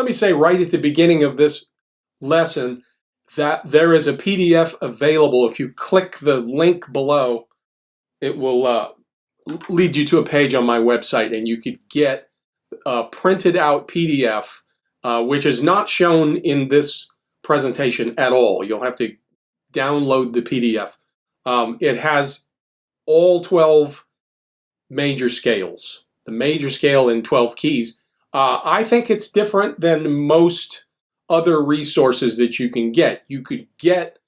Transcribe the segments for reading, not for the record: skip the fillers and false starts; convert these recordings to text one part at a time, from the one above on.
let me say right at the beginning of this lesson that there is a PDF available. If you click the link below, it will lead you to a page on my website, and you could get a printed out PDF, which is not shown in this presentation at all. You'll have to download the PDF. It has all 12 major scales, the major scale in 12 keys. I think it's different than most other resources that you can get. You could get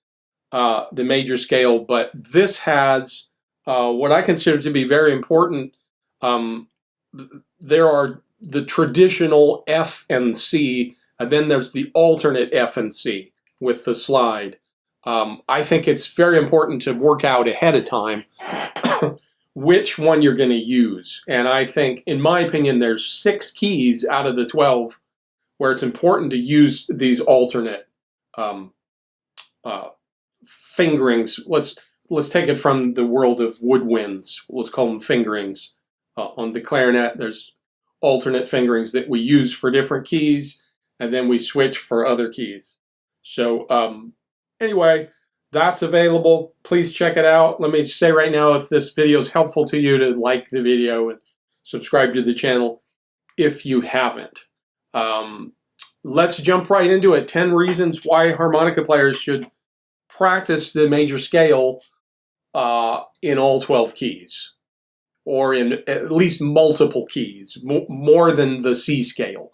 the major scale, but this has what I consider to be very important. There are the traditional F and C, and then there's the alternate F and C with the slide. I think it's very important to work out ahead of time which one you're going to use. And I think, in my opinion, there's 6 keys out of the 12 where it's important to use these alternate fingerings. Let's take it from the world of woodwinds. Let's call them fingerings. On the clarinet, there's alternate fingerings that we use for different keys, and then we switch for other keys. So anyway, that's available. Please check it out. Let me say right now, if this video is helpful to you, to like the video and subscribe to the channel if you haven't. Let's jump right into it. 10 reasons why harmonica players should practice the major scale in all 12 keys, or in at least multiple keys, more than the C scale.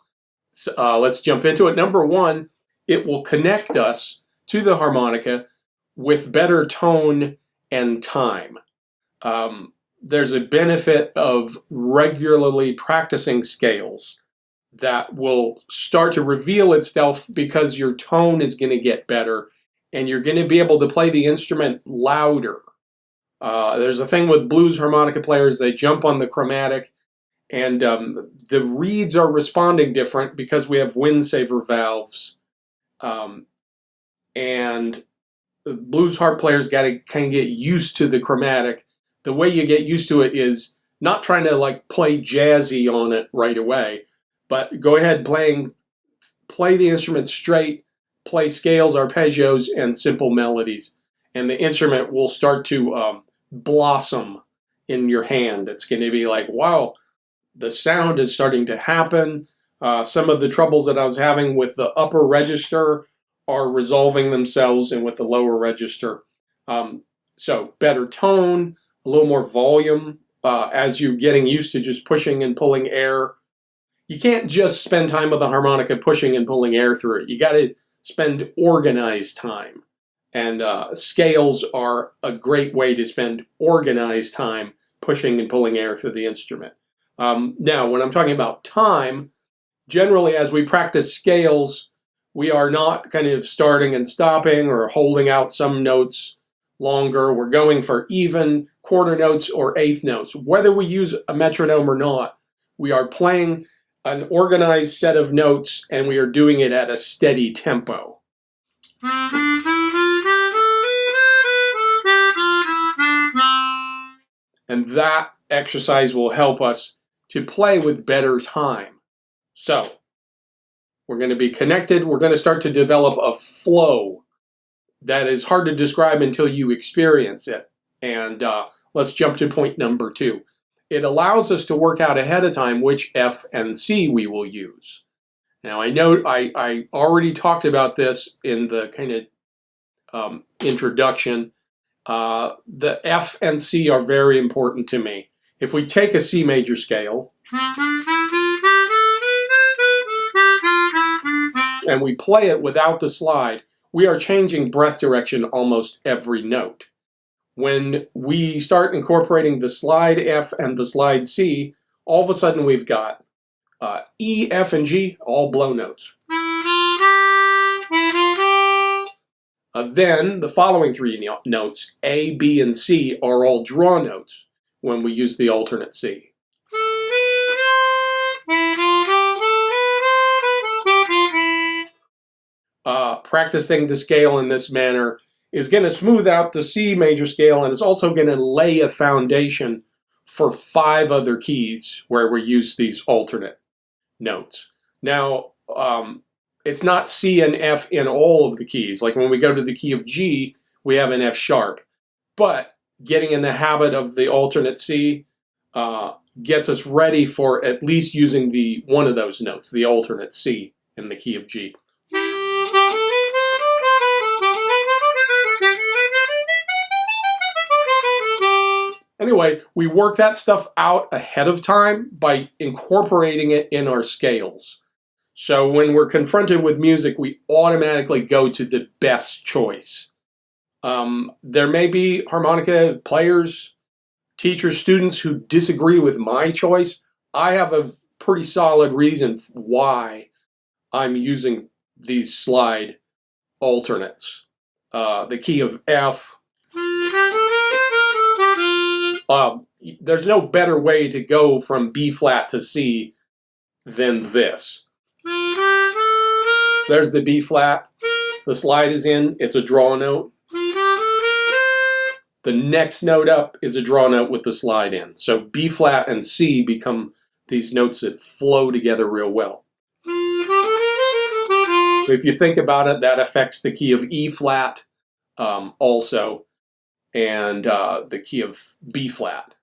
So, let's jump into it. Number 1, it will connect us to the harmonica with better tone and time. There's a benefit of regularly practicing scales that will start to reveal itself because your tone is going to get better and you're going to be able to play the instrument louder. There's a thing with blues harmonica players, they jump on the chromatic, and the reeds are responding different because we have wind saver valves. And blues harp players got to kind of get used to the chromatic. The way you get used to it is not trying to like play jazzy on it right away, but go ahead, play the instrument straight, play scales, arpeggios, and simple melodies, and the instrument will start to blossom in your hand. It's going to be like, wow, the sound is starting to happen. Some of the troubles that I was having with the upper register are resolving themselves, and with the lower register. So better tone, a little more volume as you're getting used to just pushing and pulling air. You can't just spend time with the harmonica pushing and pulling air through it. You got to spend organized time. And scales are a great way to spend organized time pushing and pulling air through the instrument. Now, when I'm talking about time, generally as we practice scales, we are not kind of starting and stopping or holding out some notes longer. We're going for even quarter notes or eighth notes. Whether we use a metronome or not, we are playing an organized set of notes, and we are doing it at a steady tempo. And that exercise will help us to play with better time. So, we're going to be connected. We're going to start to develop a flow that is hard to describe until you experience it. And let's jump to point number 2. It allows us to work out ahead of time which F and C we will use. Now, I know I already talked about this in the kind of introduction. The F and C are very important to me. If we take a C major scale and we play it without the slide, we are changing breath direction almost every note. When we start incorporating the slide F and the slide C, all of a sudden we've got E, F, and G, all blow notes. Then the following 3 notes, A, B, and C, are all draw notes when we use the alternate C. Practicing the scale in this manner is going to smooth out the C major scale, and it's also going to lay a foundation for 5 other keys where we use these alternate notes. Now, it's not C and F in all of the keys. Like when we go to the key of G, we have an F sharp. But getting in the habit of the alternate C gets us ready for at least using the one of those notes, the alternate C in the key of G. Anyway, we work that stuff out ahead of time by incorporating it in our scales. So when we're confronted with music, we automatically go to the best choice. There may be harmonica players, teachers, students who disagree with my choice. I have a pretty solid reason why I'm using these slide alternates. The key of F. There's no better way to go from B flat to C than this. There's the B flat. The slide is in. It's a draw note. The next note up is a draw note with the slide in. So B flat and C become these notes that flow together real well. If you think about it, that affects the key of E flat also, and the key of B flat.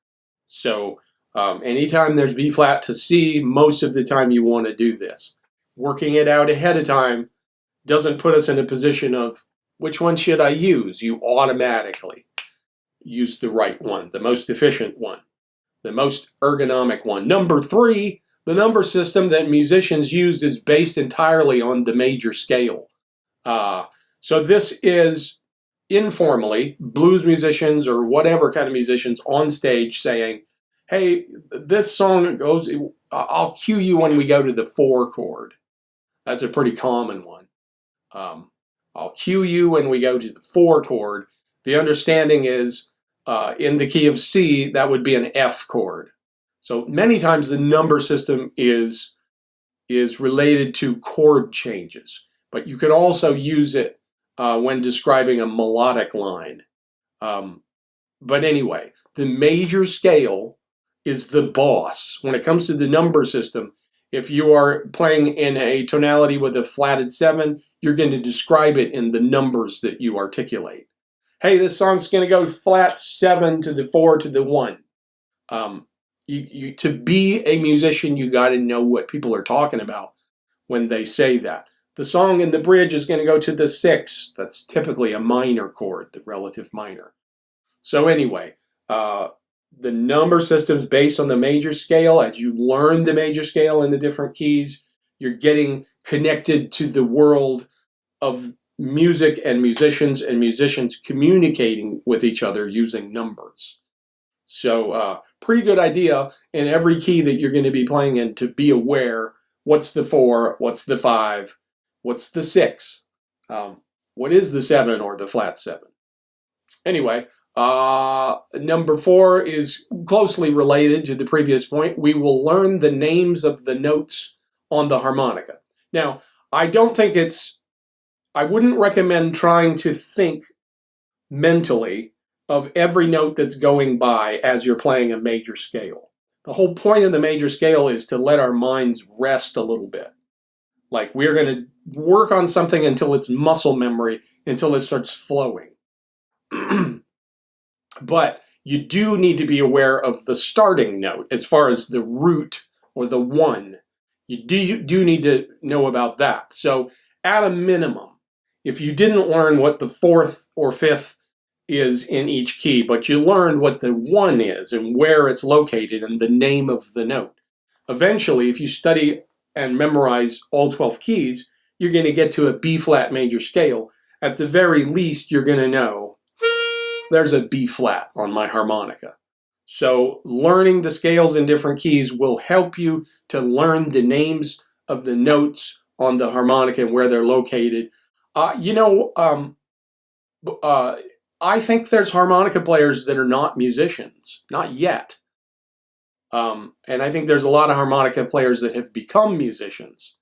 So anytime there's B flat to C, most of the time you want to do this. Working it out ahead of time doesn't put us in a position of, which one should I use? You automatically use the right one, the most efficient one, the most ergonomic one. Number 3, the number system that musicians use is based entirely on the major scale. So this is informally blues musicians or whatever kind of musicians on stage saying, hey, this song goes, I'll cue you when we go to the 4 chord. That's a pretty common one. I'll cue you when we go to the 4 chord. The understanding is in the key of C, that would be an F chord. So many times the number system is related to chord changes, but you could also use it when describing a melodic line. But anyway, the major scale is the boss. When it comes to the number system, if you are playing in a tonality with a flatted 7, you're going to describe it in the numbers that you articulate. Hey, this song's going to go flat 7 to the 4 to the 1. To be a musician, you got to know what people are talking about when they say that. The song in the bridge is going to go to the 6. That's typically a minor chord, the relative minor. So anyway, the number system's based on the major scale. As you learn the major scale in the different keys, you're getting connected to the world of music and musicians communicating with each other using numbers. So pretty good idea in every key that you're going to be playing in to be aware what's the 4, what's the 5, what's the 6, what is the 7 or the flat 7. Anyway, number 4 is closely related to the previous point. We will learn the names of the notes on the harmonica. Now, I wouldn't recommend trying to think mentally of every note that's going by as you're playing a major scale. The whole point of the major scale is to let our minds rest a little bit. Like we're going to work on something until it's muscle memory, until it starts flowing. But you do need to be aware of the starting note as far as the root or the 1. You do need to know about that. So at a minimum, if you didn't learn what the 4th or 5th is in each key, but you learned what the 1 is and where it's located and the name of the note, eventually, if you study and memorize all 12 keys, you're going to get to a B flat major scale. At the very least, you're going to know there's a B flat on my harmonica. So learning the scales in different keys will help you to learn the names of the notes on the harmonica and where they're located. I think there's harmonica players that are not musicians, not yet. And I think there's a lot of harmonica players that have become musicians.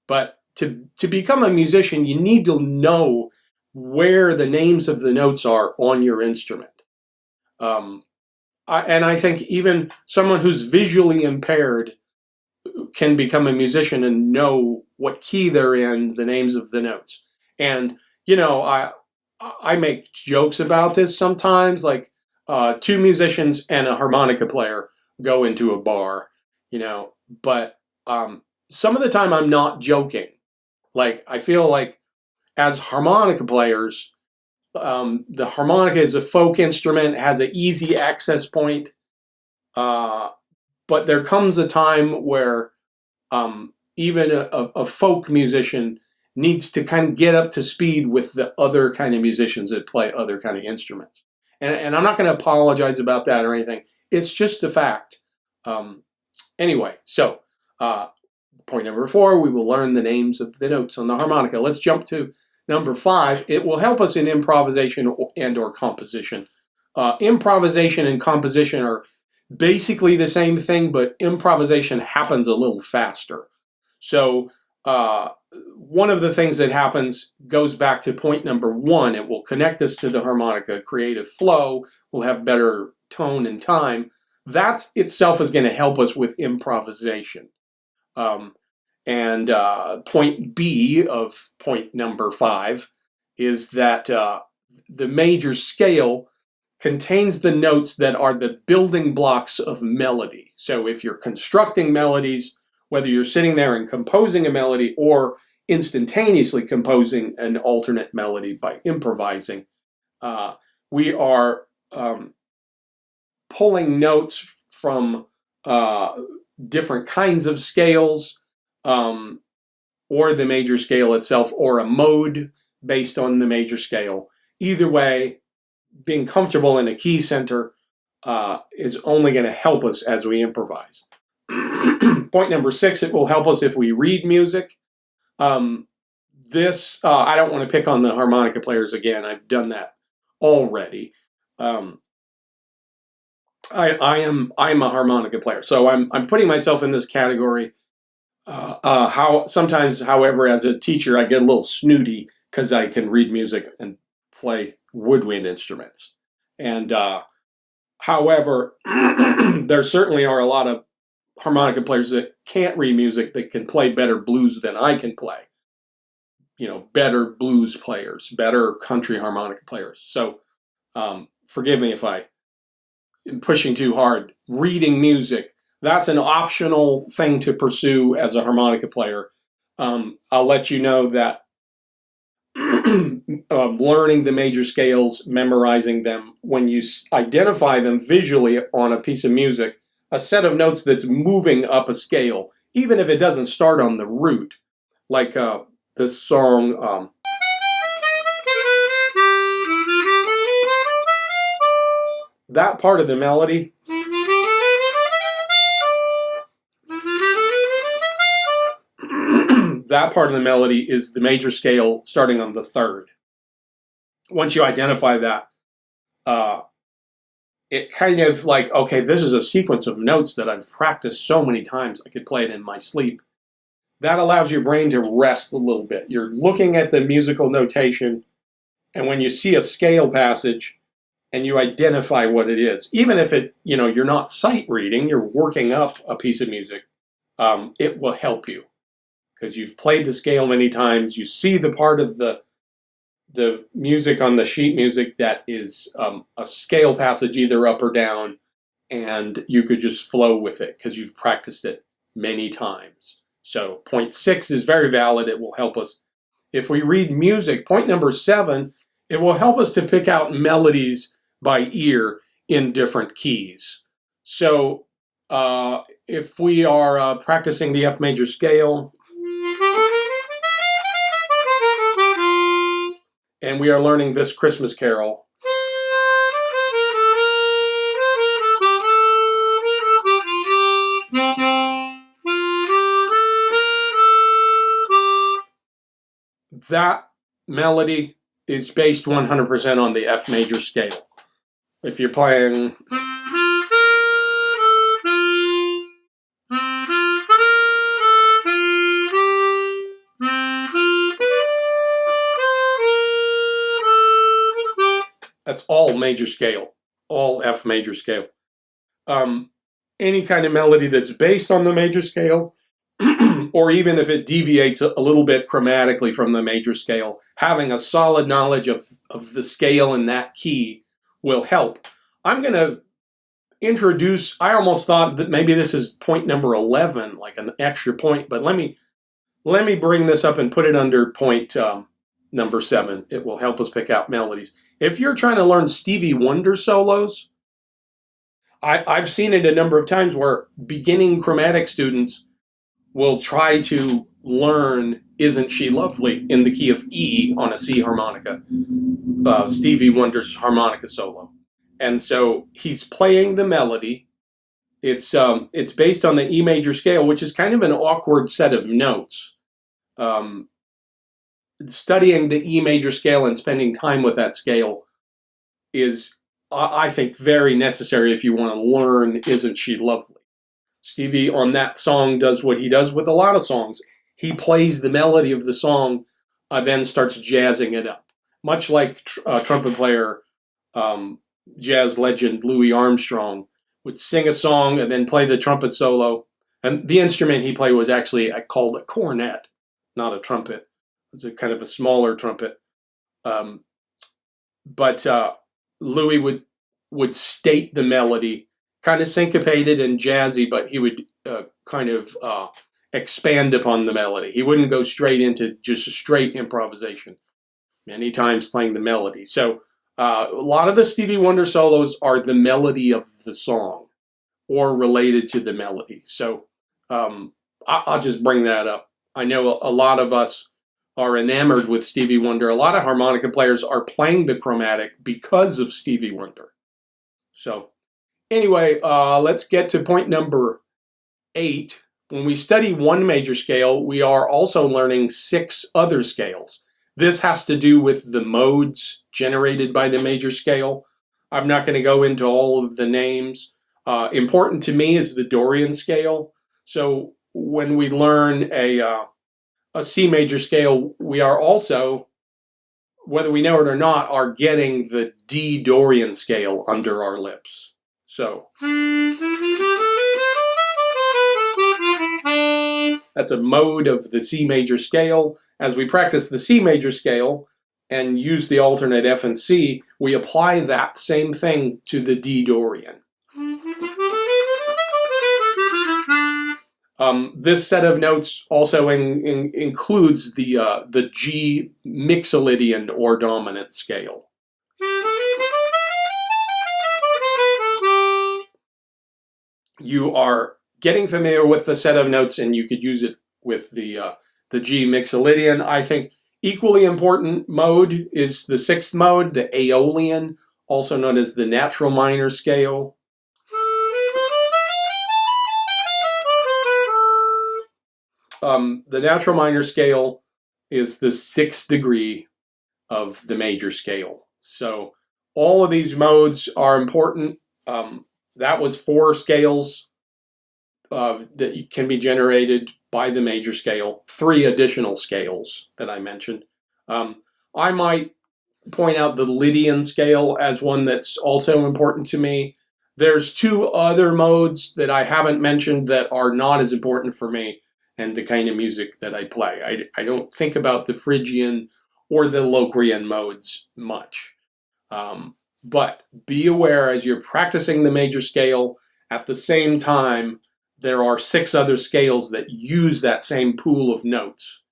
But to become a musician, you need to know where the names of the notes are on your instrument. And I think even someone who's visually impaired can become a musician and know what key they're in, the names of the notes. And, I make jokes about this sometimes, like two musicians and a harmonica player go into a bar, but some of the time I'm not joking. Like, I feel like as harmonica players, the harmonica is a folk instrument, has an easy access point, but there comes a time where even a folk musician needs to kind of get up to speed with the other kind of musicians that play other kind of instruments. And I'm not going to apologize about that or anything. It's just a fact. Anyway, so point number 4, we will learn the names of the notes on the harmonica. Let's jump to number 5. It will help us in improvisation and or composition. Improvisation and composition are basically the same thing, but improvisation happens a little faster. So one of the things that happens goes back to point number 1. It will connect us to the harmonica, create a flow, we'll have better tone and time. That itself is going to help us with improvisation. And point B of point number 5 is that the major scale contains the notes that are the building blocks of melody. So if you're constructing melodies, whether you're sitting there and composing a melody or instantaneously composing an alternate melody by improvising, we are pulling notes from different kinds of scales, or the major scale itself, or a mode based on the major scale. Either way, being comfortable in a key center is only going to help us as we improvise. Point number 6, it will help us if we read music. I don't want to pick on the harmonica players again. I've done that already. I'm a harmonica player, so I'm putting myself in this category. However, as a teacher, I get a little snooty because I can read music and play woodwind instruments. And however, there certainly are a lot of harmonica players that can't read music that can play better blues than I can play. Better blues players, better country harmonica players. So forgive me if I am pushing too hard. Reading music, that's an optional thing to pursue as a harmonica player. I'll let you know that learning the major scales, memorizing them, when you identify them visually on a piece of music, a set of notes that's moving up a scale, even if it doesn't start on the root, like this song, that part of the melody, that part of the melody is the major scale starting on the 3rd. Once you identify that, it kind of like, okay, this is a sequence of notes that I've practiced so many times, I could play it in my sleep. That allows your brain to rest a little bit. You're looking at the musical notation, and when you see a scale passage and you identify what it is, even if you're not sight reading, you're working up a piece of music, it will help you because you've played the scale many times. You see the part of the music on the sheet music that is a scale passage either up or down, and you could just flow with it because you've practiced it many times. So point 6 is very valid. It will help us if we read music. Point number 7, it will help us to pick out melodies by ear in different keys. So if we are practicing the F major scale, and we are learning this Christmas carol, that melody is based 100% on the F major scale. If you're playing that's all major scale, all F major scale. Any kind of melody that's based on the major scale or even if it deviates a little bit chromatically from the major scale, having a solid knowledge of the scale in that key will help. I'm going to introduce, I almost thought that maybe this is point number 11, like an extra point, but let me bring this up and put it under point number 7. It will help us pick out melodies. If you're trying to learn Stevie Wonder solos, I've seen it a number of times where beginning chromatic students will try to learn Isn't She Lovely in the key of E on a C harmonica, Stevie Wonder's harmonica solo. And so he's playing the melody. It's based on the E major scale, which is kind of an awkward set of notes. Studying the E major scale and spending time with that scale is, I think, very necessary if you want to learn Isn't She Lovely. Stevie on that song does what he does with a lot of songs. He plays the melody of the song, then starts jazzing it up. Much like trumpet player, jazz legend Louis Armstrong would sing a song and then play the trumpet solo. And the instrument he played was actually called a cornet, not a trumpet. It's a kind of a smaller trumpet. But Louis would state the melody, kind of syncopated and jazzy, but he would kind of expand upon the melody. He wouldn't go straight into just a straight improvisation, many times playing the melody. So a lot of the Stevie Wonder solos are the melody of the song or related to the melody. So I'll just bring that up. I know a lot of us are enamored with Stevie Wonder. A lot of harmonica players are playing the chromatic because of Stevie Wonder. So anyway, let's get to point number 8. When we study one major scale, we are also learning 6 other scales. This has to do with the modes generated by the major scale. I'm not going to go into all of the names. Important to me is the Dorian scale. So when we learn a C major scale, we are also, whether we know it or not, are getting the D Dorian scale under our lips. So that's a mode of the C major scale. As we practice the C major scale and use the alternate F and C, we apply that same thing to the D Dorian. This set of notes also includes the G Mixolydian or dominant scale. You are getting familiar with the set of notes, and you could use it with the G Mixolydian. I think equally important mode is the 6th mode, the Aeolian, also known as the natural minor scale. The natural minor scale is the 6th degree of the major scale. So all of these modes are important. That was 4 scales that can be generated by the major scale, 3 additional scales that I mentioned. I might point out the Lydian scale as one that's also important to me. There's 2 other modes that I haven't mentioned that are not as important for me and the kind of music that I play. I don't think about the Phrygian or the Locrian modes much. But be aware as you're practicing the major scale, at the same time, there are 6 other scales that use that same pool of notes.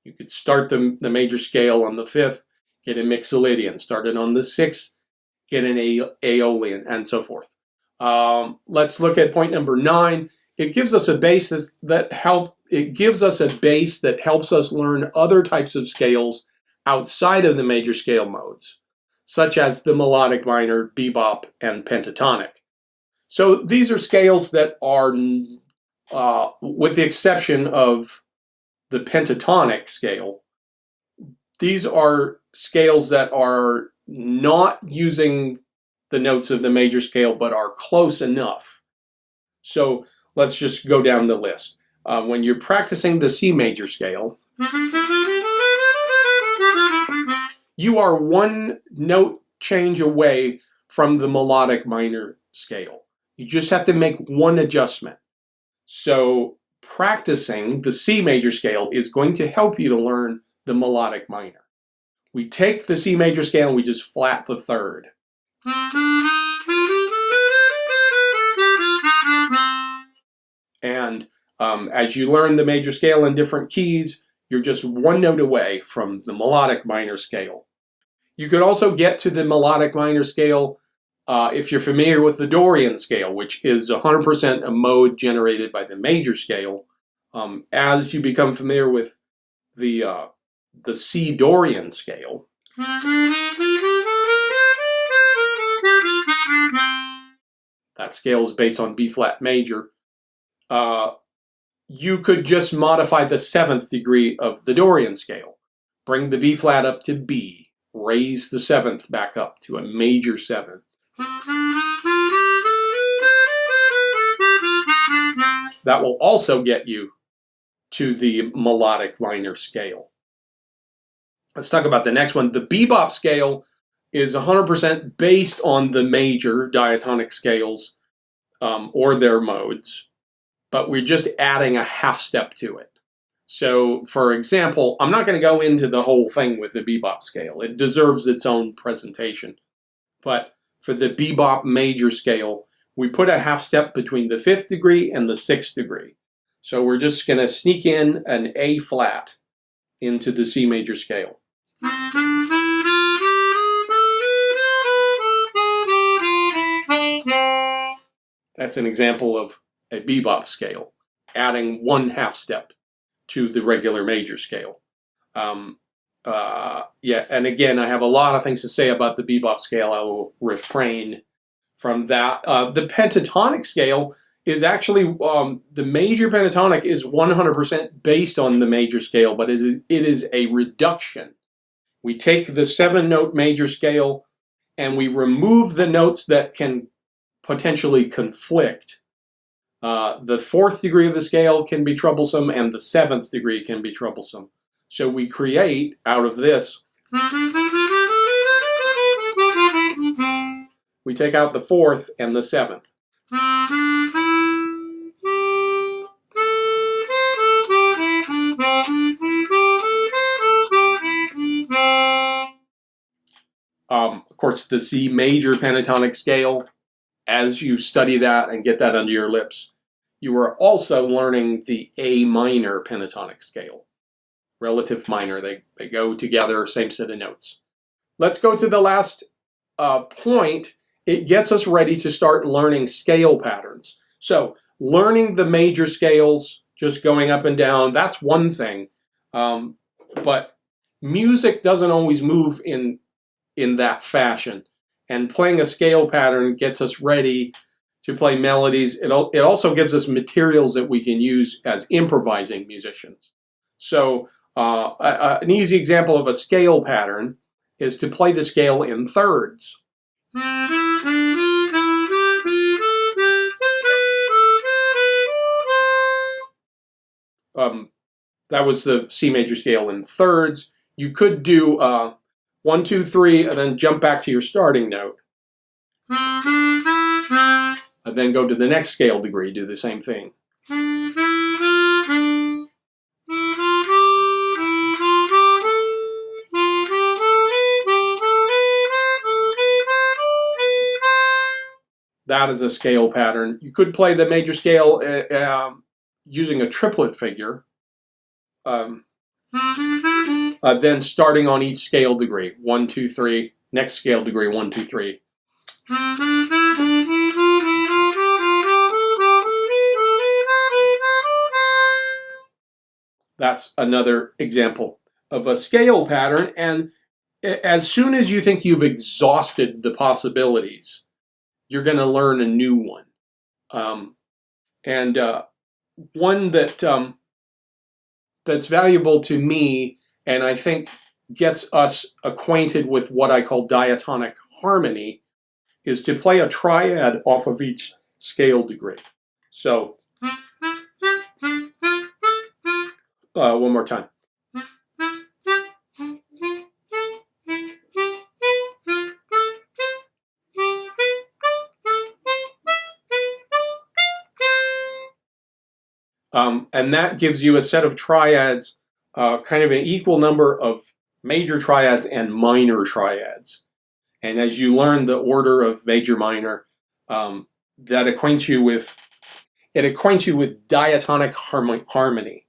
You could start the major scale on the 5th, get a Mixolydian. Start it on the 6th, get an Aeolian, and so forth. Let's look at point number 9. It gives us a basis that helps us learn other types of scales outside of the major scale modes, such as the melodic minor, bebop, and pentatonic. So these are scales that are, with the exception of the pentatonic scale, these are scales that are not using the notes of the major scale but are close enough. So let's just go down the list. When you're practicing the C major scale, you are 1 note change away from the melodic minor scale. You just have to make 1 adjustment. So practicing the C major scale is going to help you to learn the melodic minor. We take the C major scale and we just flat the third. And as you learn the major scale in different keys, you're just one note away from the melodic minor scale. You could also get to the melodic minor scale if you're familiar with the Dorian scale, which is 100% a mode generated by the major scale. As you become familiar with the C Dorian scale, that scale is based on B flat major. You could just modify the 7th degree of the Dorian scale. Bring the B flat up to B, raise the 7th back up to a major 7th. That will also get you to the melodic minor scale. Let's talk about the next one. The bebop scale is 100% based on the major diatonic scales or their modes, but we're just adding a half step to it. So, for example, I'm not going to go into the whole thing with the bebop scale. It deserves its own presentation. But for the bebop major scale, we put a half step between the 5th degree and the 6th degree. So we're just going to sneak in an A flat into the C major scale. That's an example of a bebop scale, adding one half step to the regular major scale. Yeah, and again, I have a lot of things to say about the bebop scale. I will refrain from that. The pentatonic scale is actually, the major pentatonic is 100% based on the major scale, but it is a reduction. We take the 7-note major scale and we remove the notes that can potentially conflict. The 4th degree of the scale can be troublesome and the 7th degree can be troublesome. So we create out of this, we take out the 4th and the 7th. Of course, the C major pentatonic scale, as you study that and get that under your lips, you are also learning the A minor pentatonic scale. Relative minor, they go together, same set of notes. Let's go to the last point. It gets us ready to start learning scale patterns. So learning the major scales, just going up and down, that's one thing. But music doesn't always move in that fashion. And playing a scale pattern gets us ready to play melodies. It also gives us materials that we can use as improvising musicians. So an easy example of a scale pattern is to play the scale in thirds. That was the C major scale in thirds. You could do 1, 2, 3, and then jump back to your starting note. And then go to the next scale degree, do the same thing. That is a scale pattern. You could play the major scale using a triplet figure, then starting on each scale degree, 1, 2, 3, next scale degree, 1, 2, 3. That's another example of a scale pattern. And as soon as you think you've exhausted the possibilities, you're going to learn a new one. One that that's valuable to me, and I think gets us acquainted with what I call diatonic harmony, is to play a triad off of each scale degree. So, one more time. And that gives you a set of triads, kind of an equal number of major triads and minor triads. And as you learn the order of major minor, that acquaints you with diatonic harmony.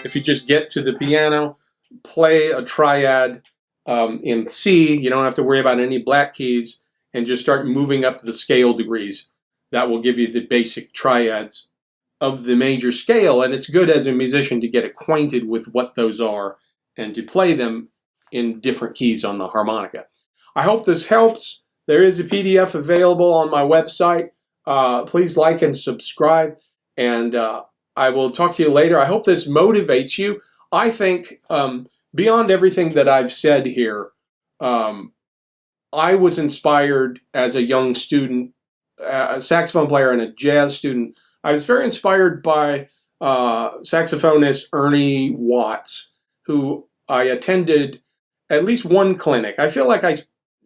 If you just get to the piano, play a triad in C, you don't have to worry about any black keys, and just start moving up the scale degrees. That will give you the basic triads of the major scale, and it's good as a musician to get acquainted with what those are and to play them in different keys on the harmonica. I hope this helps. There is a PDF available on my website. Please like and subscribe, and I will talk to you later. I hope this motivates you. I think beyond everything that I've said here, I was inspired as a young student, a saxophone player and a jazz student. I was very inspired by saxophonist Ernie Watts, who I attended at least one clinic. I feel like I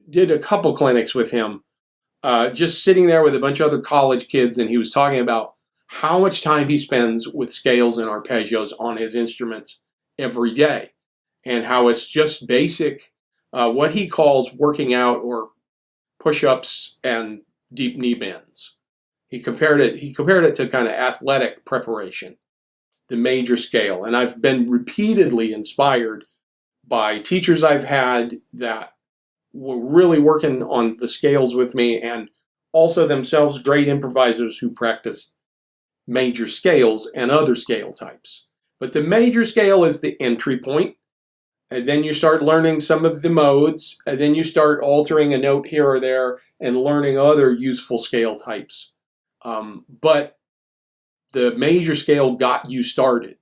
did a couple clinics with him, just sitting there with a bunch of other college kids, and he was talking about how much time he spends with scales and arpeggios on his instruments every day, and how it's just basic, what he calls working out or push-ups and deep knee bends. He compared it to kind of athletic preparation, the major scale. And I've been repeatedly inspired by teachers I've had that were really working on the scales with me, and also themselves great improvisers who practice major scales and other scale types. But the major scale is the entry point, and then you start learning some of the modes, and then you start altering a note here or there and learning other useful scale types. But the major scale got you started,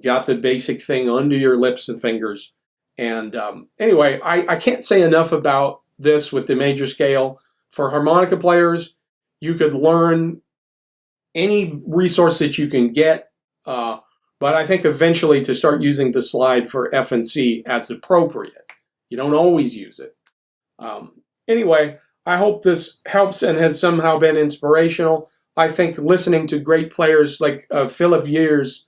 got the basic thing under your lips and fingers. And anyway, I can't say enough about this with the major scale. For harmonica players, you could learn any resource that you can get, but I think eventually to start using the slide for F and C as appropriate. You don't always use it. Anyway, I hope this helps and has somehow been inspirational. I think listening to great players like Philip Years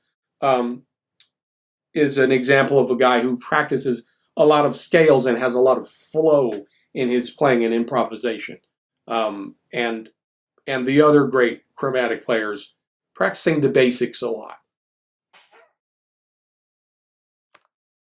is an example of a guy who practices a lot of scales and has a lot of flow in his playing and improvisation. And the other great chromatic players practicing the basics a lot.